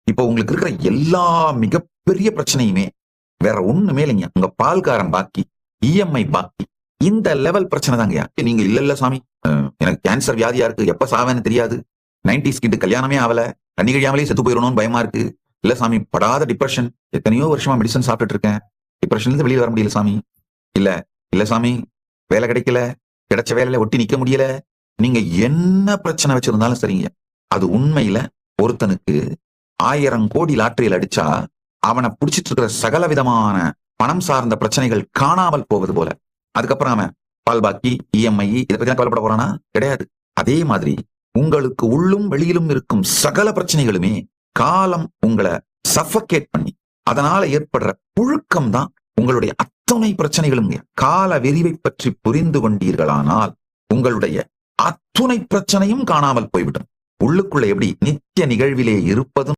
இப்போ உங்களுக்கு இருக்கிற எல்லா மிகப்பெரிய பிரச்சனையுமே வேற ஒண்ணுமே இல்லைங்க. உங்க பால்காரன் பாக்கி, இஎம்ஐ பாக்கி, இந்த லெவல் பிரச்சனை தாங்கய்யா. நீங்க இல்ல சாமி, எனக்கு கேன்சர் வியாதியா இருக்கு, எப்ப சாவேன்னு தெரியாது, 90s கிட் கல்யாணமே ஆகல, தண்ணி கழியாமலே செத்து போயிடணும்னு பயமா இருக்கு. இல்ல சாமி, படாத டிப்ரெஷன், எத்தனையோ வருஷமா மெடிசன் சாப்பிட்டுட்டு இருக்கேன், டிப்ரெஷன்ல இருந்து வெளியே வர முடியல சாமி. இல்ல இல்ல சாமி, வேலை கிடைக்கல, கிடைச்ச வேலையில ஒட்டி நிக்க முடியல. நீங்க என்ன பிரச்சனை வச்சிருந்தாலும் சரிங்க, அது உண்மையில ஒருத்தனுக்கு 1000 கோடி லாட்டரியில் அடிச்சா அவனை பிடிச்சிட்டு இருக்கிற சகல விதமான பணம் சார்ந்த பிரச்சனைகள் காணாமல் போவது போல. அதுக்கப்புறம் அவன் பால் பாக்கி, இஎம்ஐ இதை பத்தி கவலைப்பட போறானா? கிடையாது. அதே மாதிரி உங்களுக்கு உள்ளும் வெளியிலும் இருக்கும் சகல பிரச்சனைகளுமே காலம் உங்களை சஃபகேட் பண்ணி அதனால ஏற்படுற புழுக்கம் தான் உங்களுடைய அத்தனை பிரச்சனைகளும். கால விரிவை பற்றி புரிந்து கொண்டீர்களானால் உங்களுடைய அத்துணை பிரச்சனையும் காணாமல் போய்விடும். உள்ளுக்குள்ள எப்படி நித்திய நிகழ்விலே இருப்பதும்